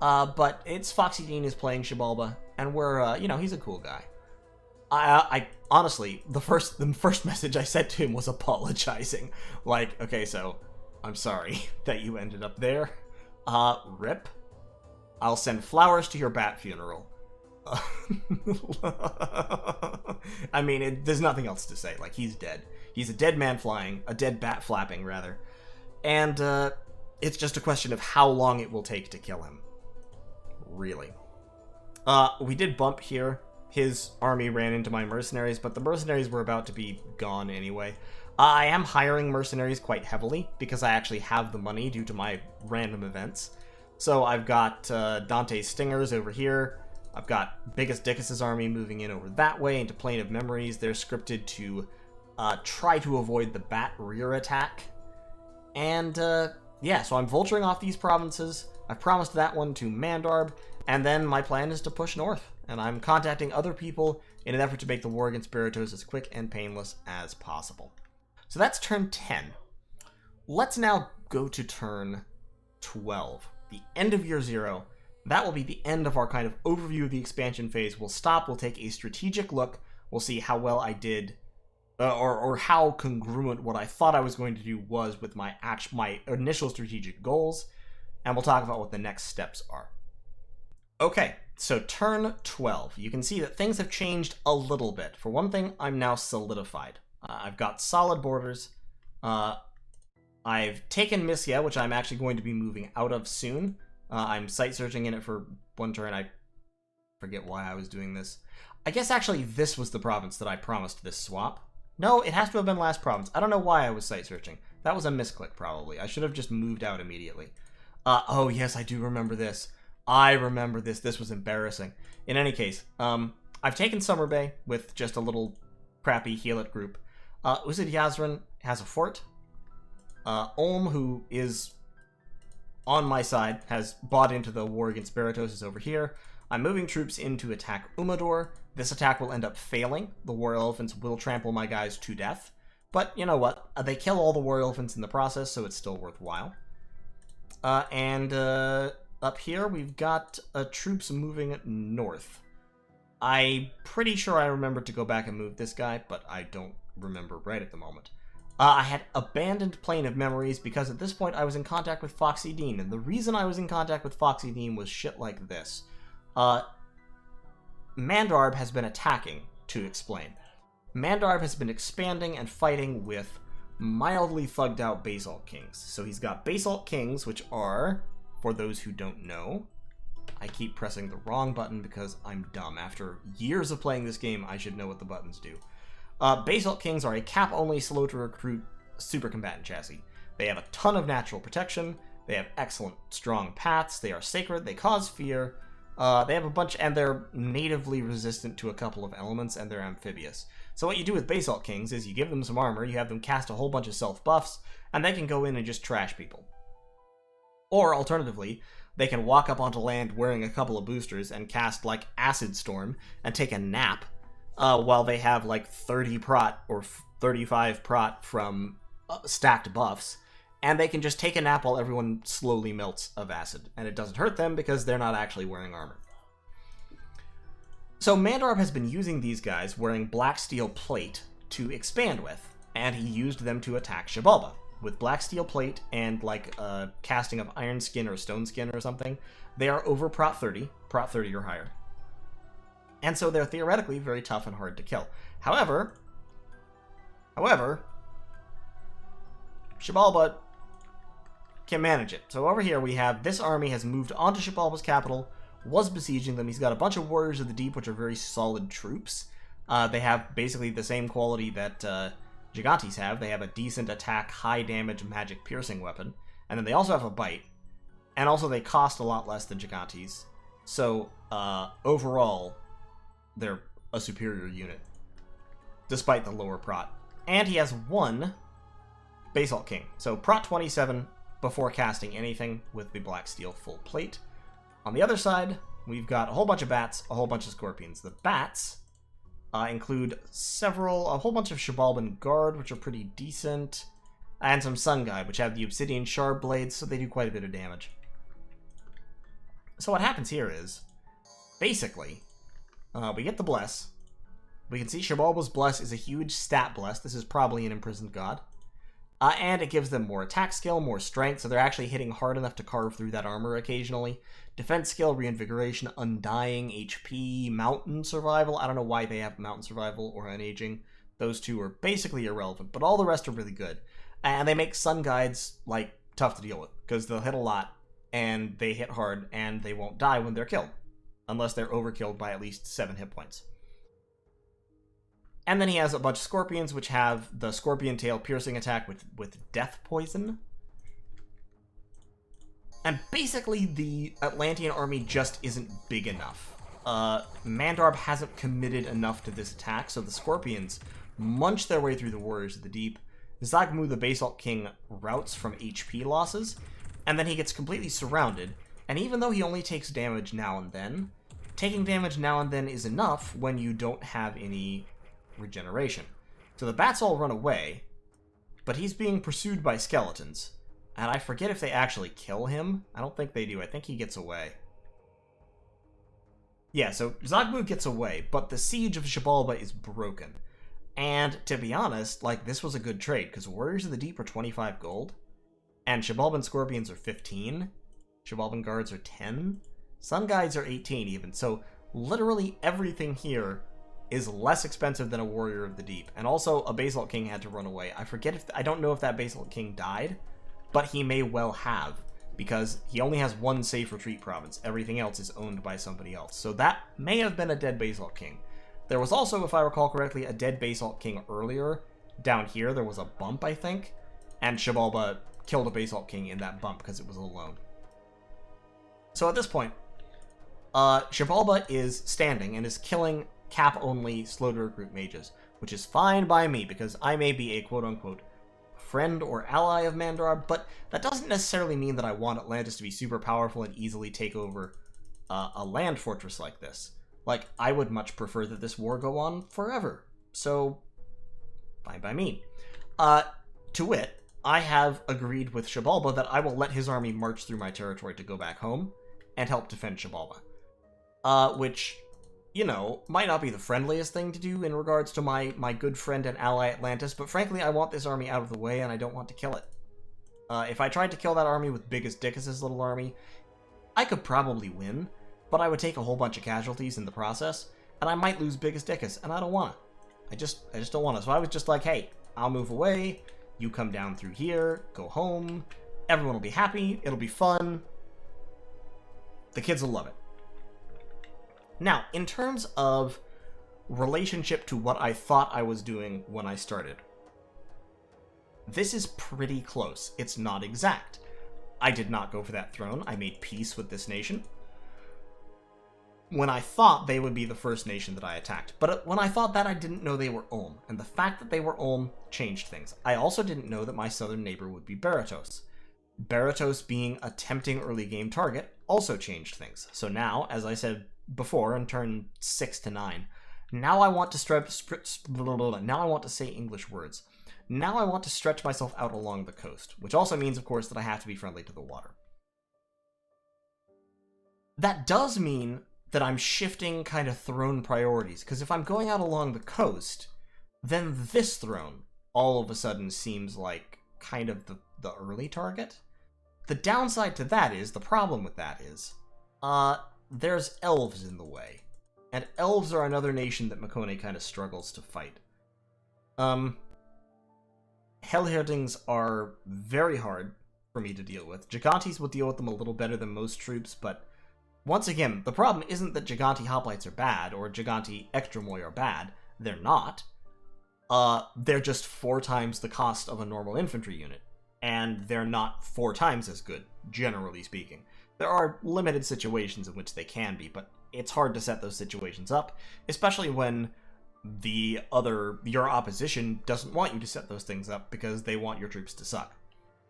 Speaker 1: But it's FoxyDean is playing Xibalba, and we're, you know, he's a cool guy. I honestly, the first message I sent to him was apologizing. Like, okay, so, I'm sorry that you ended up there. Rip. I'll send flowers to your bat funeral. I mean, there's nothing else to say. Like, he's dead. He's a dead man flying, a dead bat flapping, rather. And, it's just a question of how long it will take to kill him. Really. We did bump here. His army ran into my mercenaries, but the mercenaries were about to be gone anyway. I am hiring mercenaries quite heavily, because I actually have the money due to my random events. So I've got Dante's Stingers over here. I've got Biggest Dickus's army moving in over that way into Plane of Memories. They're scripted to try to avoid the bat rear attack. And, yeah, so I'm vulturing off these provinces. I've promised that one to Mandarb, and then my plan is to push north. And I'm contacting other people in an effort to make the war against Berytos as quick and painless as possible. So that's turn 10. Let's now go to turn 12. The end of year 0. That will be the end of our kind of overview of the expansion phase. We'll stop, we'll take a strategic look, we'll see how well I did, or how congruent what I thought I was going to do was with my initial strategic goals, and we'll talk about what the next steps are. Okay, so turn 12. You can see that things have changed a little bit. For one thing, I'm now solidified. I've got solid borders. I've taken Mysia, which I'm actually going to be moving out of soon. I'm site searching in it for one turn. I forget why I was doing this. I guess actually this was the province that I promised this swap. No, it has to have been last province. I don't know why I was site searching. That was a misclick, probably. I should have just moved out immediately. Oh, yes, I do remember this. I remember this. This was embarrassing. In any case, I've taken Summer Bay with just a little crappy Healit group. Uzid Yazran has a fort. Ulm, who is on my side, has bought into the war against Berytos, is over here. I'm moving troops in to attack Umador. This attack will end up failing. The war elephants will trample my guys to death. But you know what? They kill all the war elephants in the process, so it's still worthwhile. And up here, we've got troops moving north. I'm pretty sure I remembered to go back and move this guy, but I don't remember right at the moment. I had abandoned Plane of Memories because at this point I was in contact with FoxyDean, and the reason I was in contact with FoxyDean was shit like this. Mandarb has been attacking, to explain. Mandarb has been expanding and fighting with mildly thugged out Basalt Kings. So he's got Basalt Kings, which are, for those who don't know, I keep pressing the wrong button because I'm dumb. After years of playing this game, I should know what the buttons do. Basalt Kings are a cap-only, slow-to-recruit super combatant chassis. They have a ton of natural protection, they have excellent, strong paths, they are sacred, they cause fear, they have a bunch, and they're natively resistant to a couple of elements, and they're amphibious. So what you do with Basalt Kings is you give them some armor, you have them cast a whole bunch of self-buffs, and they can go in and just trash people. Or, alternatively, they can walk up onto land wearing a couple of boosters and cast, like, Acid Storm, and take a nap, while they have like 30 prot or 35 prot from stacked buffs, and they can just take a nap while everyone slowly melts of acid, and it doesn't hurt them because they're not actually wearing armor. So Mandarb has been using these guys wearing black steel plate to expand with, and he used them to attack Xibalba. With black steel plate and like a casting of iron skin or stone skin or something, they are over prot 30 or higher. And so they're theoretically very tough and hard to kill. However, Xibalba can manage it. So over here we have this army has moved onto Xibalba's capital, was besieging them. He's got a bunch of Warriors of the Deep, which are very solid troops. They have basically the same quality that Gigantes have. They have a decent attack, high damage, magic piercing weapon. And then they also have a bite. And also they cost a lot less than Gigantes. So overall, they're a superior unit, despite the lower prot. And he has one Basalt King. So prot 27 before casting anything with the Black Steel full plate. On the other side, we've got a whole bunch of bats, a whole bunch of scorpions. The bats include a whole bunch of Xibalban Guard, which are pretty decent, and some Sun Guide, which have the Obsidian Shard Blades, so they do quite a bit of damage. So what happens here is, basically, we get the Bless. We can see Xibalba's Bless is a huge stat Bless. This is probably an Imprisoned God. And it gives them more attack skill, more strength, so they're actually hitting hard enough to carve through that armor occasionally. Defense skill, reinvigoration, undying, HP, mountain survival. I don't know why they have mountain survival or unaging. Those two are basically irrelevant, but all the rest are really good. And they make Sun Guides, like, tough to deal with, because they'll hit a lot, and they hit hard, and they won't die when they're killed, unless they're overkilled by at least 7 hit points. And then he has a bunch of Scorpions, which have the Scorpion Tail piercing attack with Death Poison. And basically, the Atlantean army just isn't big enough. Mandarb hasn't committed enough to this attack, so the Scorpions munch their way through the Warriors of the Deep. Zagmu, the Basalt King, routs from HP losses, and then he gets completely surrounded. And even though he only takes damage now and then, taking damage now and then is enough when you don't have any regeneration. So the bats all run away, but he's being pursued by skeletons. And I forget if they actually kill him. I don't think they do. I think he gets away. Yeah, so Zagmu gets away, but the siege of Xibalba is broken. And to be honest, like, this was a good trade, because Warriors of the Deep are 25 gold, and Xibalban Scorpions are 15, Xibalban Guards are 10, Sun Guides are 18 even, so literally everything here is less expensive than a Warrior of the Deep. And also, a Basalt King had to run away. I don't know if that Basalt King died, but he may well have, because he only has one safe retreat province. Everything else is owned by somebody else. So that may have been a dead Basalt King. There was also, if I recall correctly, a dead Basalt King earlier. Down here, there was a bump, I think, and Xibalba killed a Basalt King in that bump because it was alone. So at this point, Xibalba is standing and is killing cap-only, slow-to-recruit mages, which is fine by me, because I may be a quote-unquote friend or ally of Mandarb, but that doesn't necessarily mean that I want Atlantis to be super powerful and easily take over a land fortress like this. Like, I would much prefer that this war go on forever, so fine by me. To wit, I have agreed with Xibalba that I will let his army march through my territory to go back home and help defend Xibalba. Which, you know, might not be the friendliest thing to do in regards to my good friend and ally Atlantis, but frankly, I want this army out of the way and I don't want to kill it. If I tried to kill that army with Biggest Dickus' little army, I could probably win, but I would take a whole bunch of casualties in the process, and I might lose Biggest Dickus, and I don't want it. I just don't want it. So I was just like, hey, I'll move away, you come down through here, go home, everyone will be happy, it'll be fun, the kids will love it. Now, in terms of relationship to what I thought I was doing when I started, this is pretty close. It's not exact. I did not go for that throne. I made peace with this nation when I thought they would be the first nation that I attacked. But when I thought that, I didn't know they were Ulm, and the fact that they were Ulm changed things. I also didn't know that my southern neighbor would be Berytos. Berytos being a tempting early game target also changed things. So now, as I said before, in turn 6 to 9, now I want to now I want to say English words. Now I want to stretch myself out along the coast, which also means, of course, that I have to be friendly to the water. That does mean that I'm shifting kind of throne priorities, because if I'm going out along the coast, then this throne all of a sudden seems like kind of the early target. The downside to that is, the problem with that is, there's elves in the way. And elves are another nation that Mekone kind of struggles to fight. Hellherdings are very hard for me to deal with. Gigantes will deal with them a little better than most troops, but once again, the problem isn't that Gigante hoplites are bad, or Gigante extramoi are bad. They're not. They're just 4 times the cost of a normal infantry unit, and they're not 4 times as good, generally speaking. There are limited situations in which they can be, but it's hard to set those situations up, especially when your opposition doesn't want you to set those things up because they want your troops to suck.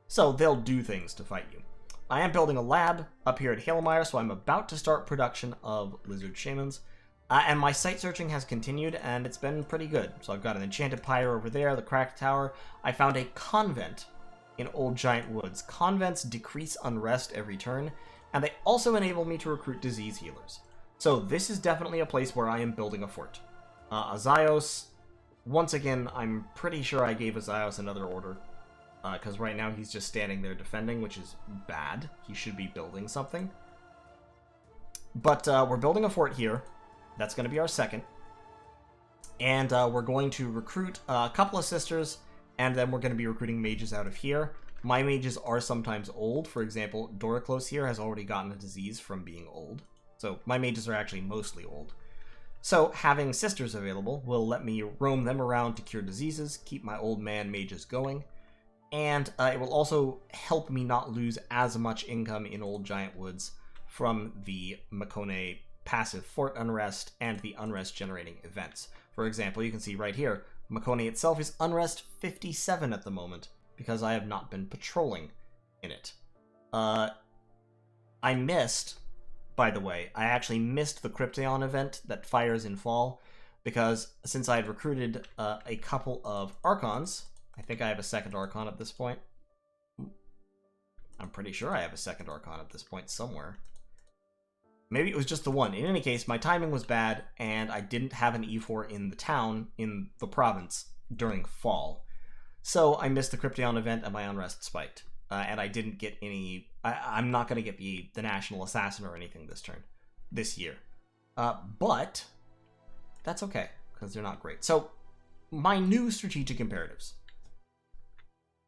Speaker 1: So they'll do things to fight you. I am building a lab up here at Helheim, so I'm about to start production of lizard shamans. And my site searching has continued, and it's been pretty good. So I've got an enchanted pyre over there, the cracked tower. I found a convent in Old Giant Woods. Convents decrease unrest every turn, and they also enable me to recruit disease healers. So this is definitely a place where I am building a fort. Azaios, once again, I'm pretty sure I gave Azaios another order, because right now he's just standing there defending, which is bad. He should be building something. But we're building a fort here. That's going to be our second. And we're going to recruit a couple of sisters, and then we're going to be recruiting mages out of here. My mages are sometimes old. For example, Doriclos here has already gotten a disease from being old. So my mages are actually mostly old. So having sisters available will let me roam them around to cure diseases, keep my old man mages going, and it will also help me not lose as much income in Old Giant Woods from the Mekone passive fort unrest and the unrest generating events. For example, you can see right here, Mekone itself is unrest 57 at the moment because I have not been patrolling in it. I missed, by the way, I actually missed the Crypteon event that fires in fall because since I had recruited a couple of Archons, I think I have a second Archon at this point. I'm pretty sure I have a second Archon at this point somewhere. Maybe it was just the one. In any case, my timing was bad, and I didn't have an E4 in the town, in the province, during fall. So I missed the Crypteon event, and my unrest spiked. And I didn't get any... I'm not going to get the National Assassin or anything this year. But that's okay, because they're not great. So, my new strategic imperatives.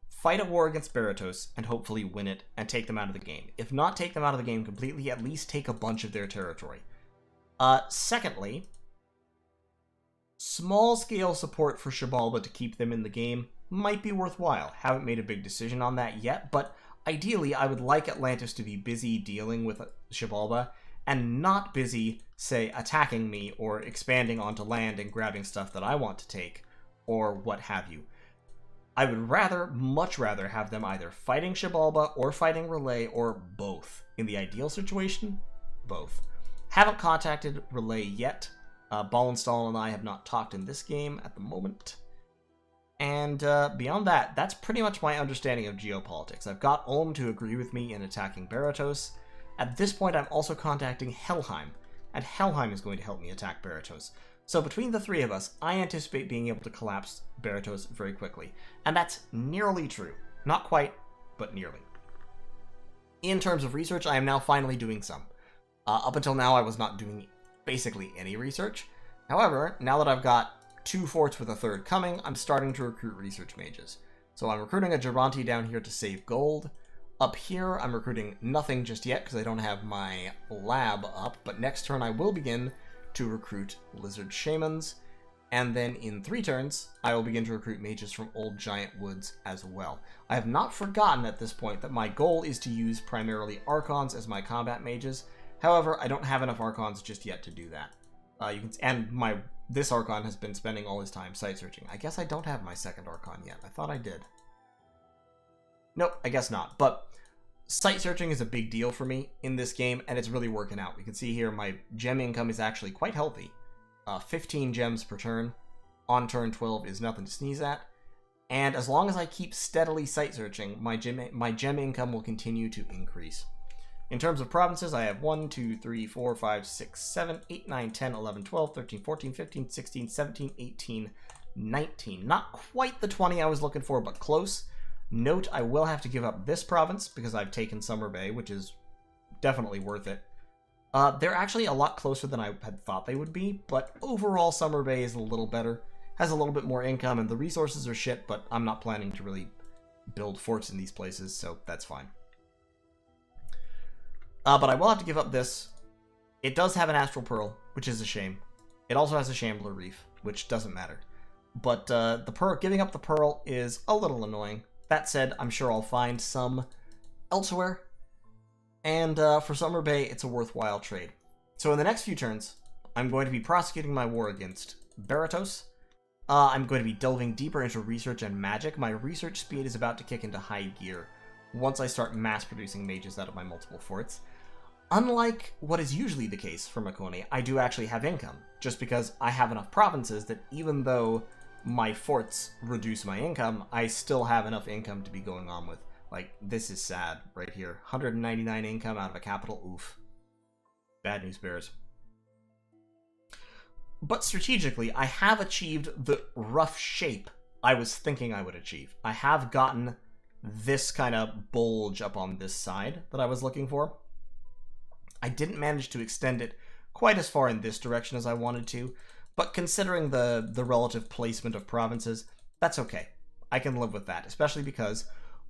Speaker 1: Fight a war against Berytos and hopefully win it and take them out of the game. If not take them out of the game completely, at least take a bunch of their territory. Secondly, small-scale support for Xibalba to keep them in the game might be worthwhile. Haven't made a big decision on that yet, but ideally I would like Atlantis to be busy dealing with Xibalba and not busy, say, attacking me or expanding onto land and grabbing stuff that I want to take, or what have you. I would much rather have them either fighting Xibalba or fighting Relay or both. In the ideal situation, both. Haven't contacted Relay yet. BallinStallin and I have not talked in this game at the moment. And beyond that, that's pretty much my understanding of geopolitics. I've got Ulm to agree with me in attacking Berytos. At this point, I'm also contacting Helheim, and Helheim is going to help me attack Berytos. So between the three of us, I anticipate being able to collapse Berytos very quickly. And that's nearly true. Not quite, but nearly. In terms of research, I am now finally doing some. Up until now, I was not doing basically any research. However, now that I've got 2 forts with a third coming, I'm starting to recruit research mages. So I'm recruiting a Gigante down here to save gold. Up here, I'm recruiting nothing just yet because I don't have my lab up, but next turn I will begin to recruit lizard shamans, and then in 3 turns, I will begin to recruit mages from Old Giant Woods as well. I have not forgotten at this point that my goal is to use primarily Archons as my combat mages. However, I don't have enough Archons just yet to do that. This Archon has been spending all his time site searching. I guess I don't have my second Archon yet. I thought I did. Nope, I guess not. But site searching is a big deal for me in this game, and it's really working out. You can see here my gem income is actually quite healthy. 15 gems per turn. On turn 12 is nothing to sneeze at. And as long as I keep steadily site searching, my gem income will continue to increase. In terms of provinces, I have 1, 2, 3, 4, 5, 6, 7, 8, 9, 10, 11, 12, 13, 14, 15, 16, 17, 18, 19. Not quite the 20 I was looking for, but close. Note, I will have to give up this province because I've taken Summer Bay, which is definitely worth it. They're actually a lot closer than I had thought they would be, but overall Summer Bay is a little better, has a little bit more income, and the resources are shit, but I'm not planning to really build forts in these places, so that's fine. But I will have to give up this. It does have an Astral Pearl, which is a shame. It also has a Shambler Reef, which doesn't matter. But giving up the Pearl is a little annoying. That said, I'm sure I'll find some elsewhere. And for Summer Bay, it's a worthwhile trade. So in the next few turns, I'm going to be prosecuting my war against Berytos. I'm going to be delving deeper into research and magic. My research speed is about to kick into high gear once I start mass-producing mages out of my multiple forts. Unlike what is usually the case for Mekone, I do actually have income, just because I have enough provinces that even though my forts reduce my income, I still have enough income to be going on with. Like, this is sad right here. 199 income out of a capital, oof. Bad news bears. But strategically, I have achieved the rough shape I was thinking I would achieve. I have gotten this kind of bulge up on this side that I was looking for. I didn't manage to extend it quite as far in this direction as I wanted to, but considering the relative placement of provinces, that's okay. I can live with that, especially because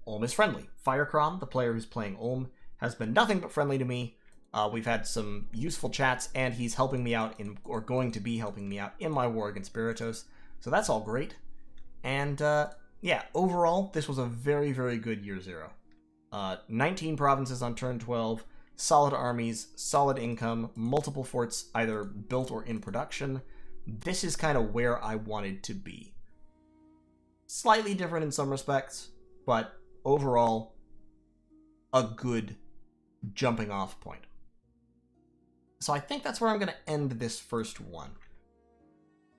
Speaker 1: Ulm is friendly. Firekron, the player who's playing Ulm, has been nothing but friendly to me. We've had some useful chats, and he's helping me out or going to be helping me out in my war against Berytos, so that's all great. And yeah, overall, this was a very, very good year 0. 19 provinces on turn 12, solid armies, solid income, multiple forts either built or in production. This is kind of where I wanted to be. Slightly different in some respects, but overall, a good jumping off point. So I think that's where I'm going to end this first one.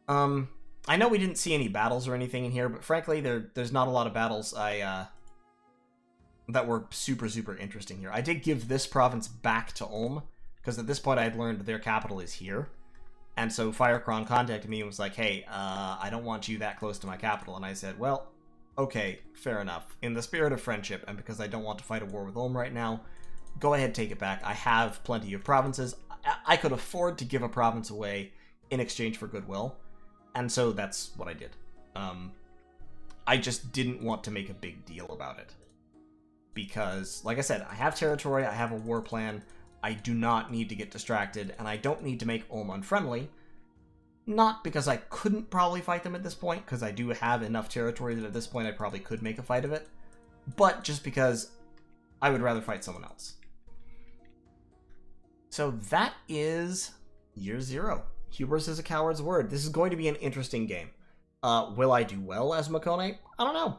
Speaker 1: I know we didn't see any battles or anything in here, but frankly, there's not a lot of battles that were super, super interesting here. I did give this province back to Ulm, because at this point I had learned that their capital is here. And so Firekron contacted me and was like, hey, I don't want you that close to my capital. And I said, well, okay, fair enough. In the spirit of friendship, and because I don't want to fight a war with Ulm right now, go ahead, take it back. I have plenty of provinces. I could afford to give a province away in exchange for goodwill. And so that's what I did. I just didn't want to make a big deal about it. Because, like I said, I have territory, I have a war plan, I do not need to get distracted, and I don't need to make Ulm unfriendly. Not because I couldn't probably fight them at this point, because I do have enough territory that at this point I probably could make a fight of it, but just because I would rather fight someone else. So that is year 0. Hubris is a coward's word. This is going to be an interesting game. Will I do well as Mekone? I don't know.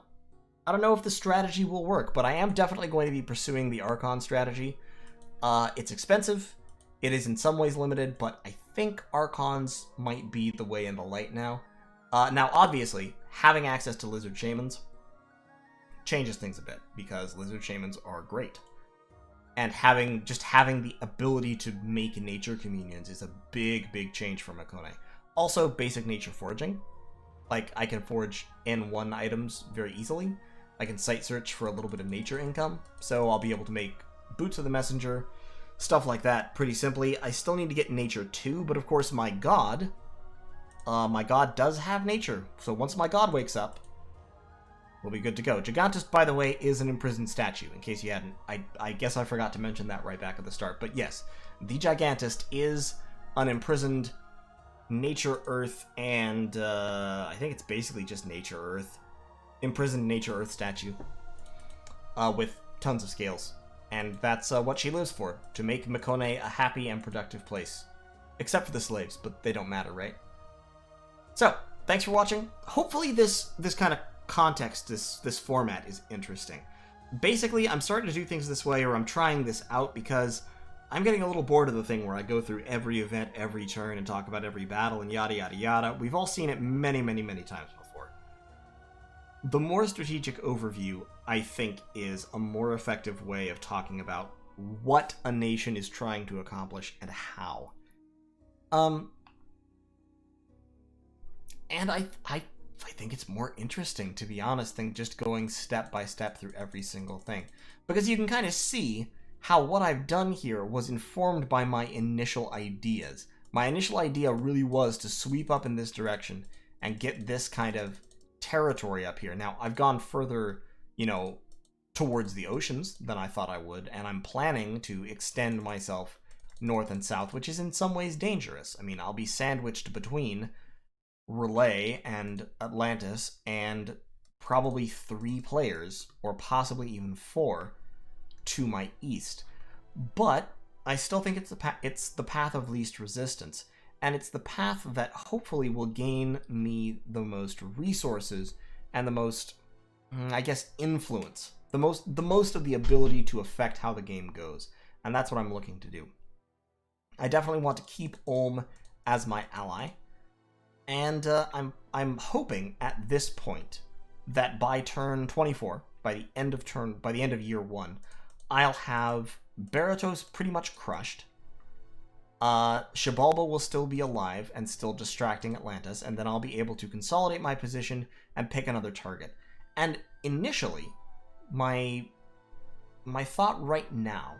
Speaker 1: I don't know if the strategy will work, but I am definitely going to be pursuing the Archon strategy. It's expensive. It is in some ways limited, but I think Archons might be the way in the light now. Now, obviously, having access to Lizard Shamans changes things a bit, because Lizard Shamans are great. And having the ability to make nature communions is a big, big change for Mekone. Also, basic nature foraging. Like, I can forge N1 items very easily. I can site search for a little bit of nature income, so I'll be able to make Boots of the Messenger, stuff like that pretty simply. I still need to get nature 2, but of course my god does have nature, so once my god wakes up, we'll be good to go. Gigantes, by the way, is an imprisoned statue, in case you hadn't. I guess I forgot to mention that right back at the start, but yes, the Gigantes is an imprisoned Nature Earth and, I think it's basically just Nature Earth. Imprisoned Nature Earth statue. With tons of scales. And that's what she lives for, to make Mekone a happy and productive place. Except for the slaves, but they don't matter, right? So, thanks for watching. Hopefully this kind of context, this format is interesting. Basically, I'm starting to do things this way, or I'm trying this out because I'm getting a little bored of the thing where I go through every event, every turn, and talk about every battle, and yada yada yada. We've all seen it many, many, many times before. The more strategic overview, I think, is a more effective way of talking about what a nation is trying to accomplish and how. And I think it's more interesting, to be honest, than just going step by step through every single thing. Because you can kind of see what I've done here was informed by my initial ideas. My initial idea really was to sweep up in this direction and get this kind of territory up here. Now, I've gone further, you know, towards the oceans than I thought I would, and I'm planning to extend myself north and south, which is in some ways dangerous. I mean, I'll be sandwiched between Relay and Atlantis, and probably 3 players, or possibly even 4, to my east. But I still think it's the path of least resistance, and it's the path that hopefully will gain me the most resources and the most, I guess, influence. The most of the ability to affect how the game goes, and that's what I'm looking to do. I definitely want to keep Ulm as my ally, and I'm hoping at this point that by turn 24, by the end of year 1, I'll have Berytos pretty much crushed. Xibalba will still be alive and still distracting Atlantis, and then I'll be able to consolidate my position and pick another target. And initially, my thought right now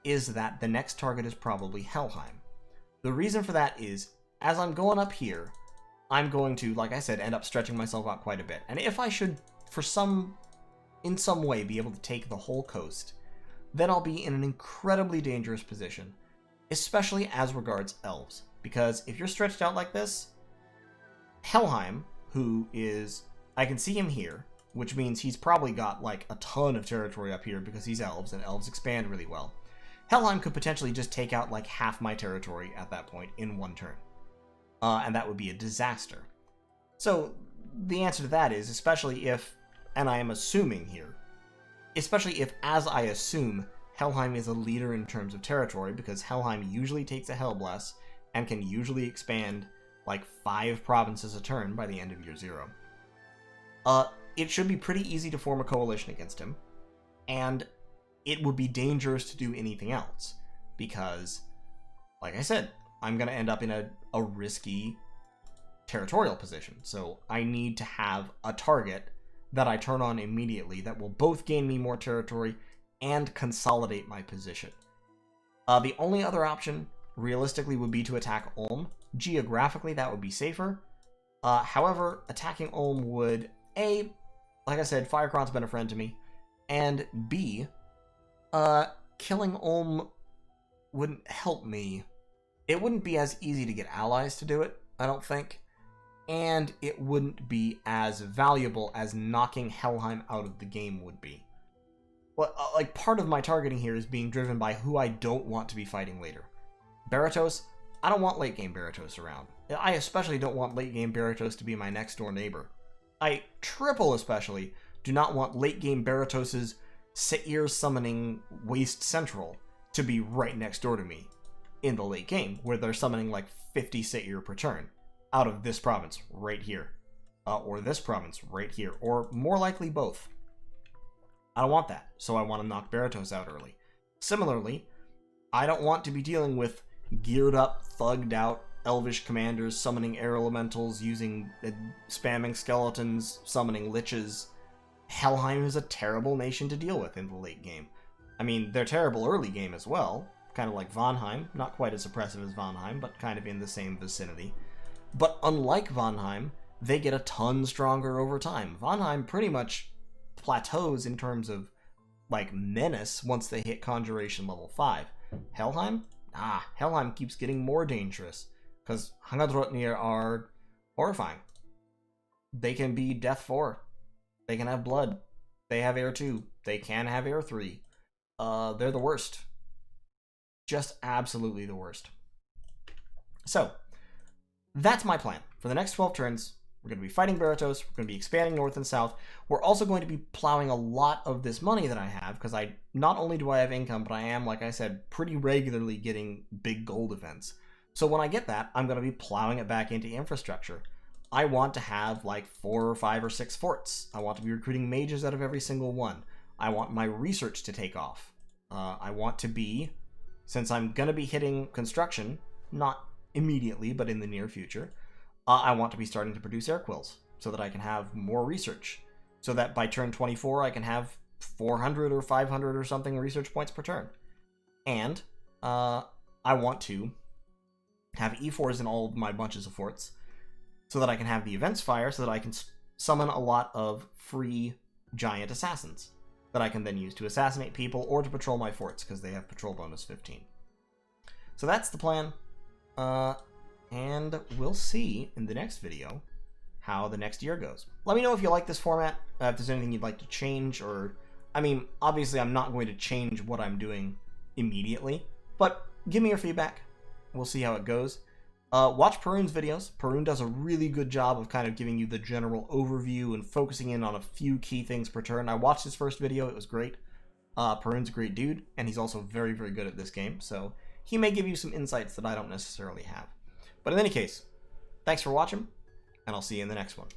Speaker 1: is that the next target is probably Helheim. The reason for that is, as I'm going up here, I'm going to, like I said, end up stretching myself out quite a bit. And if I should, in some way, be able to take the whole coast, then I'll be in an incredibly dangerous position, especially as regards elves. Because if you're stretched out like this, Helheim, who is, I can see him here, which means he's probably got like a ton of territory up here because he's elves, and elves expand really well. Helheim could potentially just take out like half my territory at that point in one turn. And that would be a disaster. So the answer to that is, especially if, and I am assuming here, especially if, as I assume, Helheim is a leader in terms of territory, because Helheim usually takes a Hellbless and can usually expand like 5 provinces a turn by the end of year 0. It should be pretty easy to form a coalition against him, and it would be dangerous to do anything else, because, like I said, I'm going to end up in a risky territorial position. So I need to have a target that I turn on immediately that will both gain me more territory and consolidate my position. The only other option, realistically, would be to attack Ulm. Geographically, that would be safer. However, attacking Ulm would, A, like I said, Firekron's been a friend to me, and B, killing Ulm wouldn't help me. It wouldn't be as easy to get allies to do it, I don't think, and it wouldn't be as valuable as knocking Helheim out of the game would be. Well, like, part of my targeting here is being driven by who I don't want to be fighting later. Berytos, I don't want late game Berytos around. I especially don't want late game Berytos to be my next door neighbor. I triple especially do not want late game Berytos's Seir summoning Waste Central to be right next door to me in the late game, where they're summoning like 50 Seir per turn out of this province right here, or this province right here, or more likely both. I don't want that, so I want to knock Berytos out early. Similarly, I don't want to be dealing with geared up, thugged out elvish commanders summoning air elementals, spamming skeletons, summoning liches. Helheim is a terrible nation to deal with in the late game. I mean, they're terrible early game as well, kind of like Vonheim, not quite as oppressive as Vonheim, but kind of in the same vicinity. But unlike Vonheim, they get a ton stronger over time. Vonheim pretty much plateaus in terms of, like, menace once they hit Conjuration level 5. Helheim? Helheim keeps getting more dangerous, because Hangadrotnir are horrifying. They can be Death 4. They can have blood. They have air 2. They can have air 3. They're the worst. Just absolutely the worst. So, that's my plan. For the next 12 turns, we're going to be fighting Berytos, we're going to be expanding north and south, we're also going to be plowing a lot of this money that I have, because not only do I have income, but I am, like I said, pretty regularly getting big gold events. So when I get that, I'm going to be plowing it back into infrastructure. I want to have like 4 or 5 or 6 forts. I want to be recruiting mages out of every single one. I want my research to take off. I want to be, since I'm going to be hitting construction, not immediately, but in the near future, I want to be starting to produce air quills so that I can have more research. So that by turn 24, I can have 400 or 500 or something research points per turn. And I want to have E4s in all of my bunches of forts so that I can have the events fire, so that I can summon a lot of free giant assassins that I can then use to assassinate people or to patrol my forts, because they have patrol bonus 15. So that's the plan, and we'll see in the next video how the next year goes. Let me know if you like this format, if there's anything you'd like to change, or, I mean, obviously I'm not going to change what I'm doing immediately, but give me your feedback. We'll see how it goes. Watch Perun's videos. Perun does a really good job of kind of giving you the general overview and focusing in on a few key things per turn. I watched his first video. It was great. Perun's a great dude, and he's also very, very good at this game, so he may give you some insights that I don't necessarily have. But in any case, thanks for watching, and I'll see you in the next one.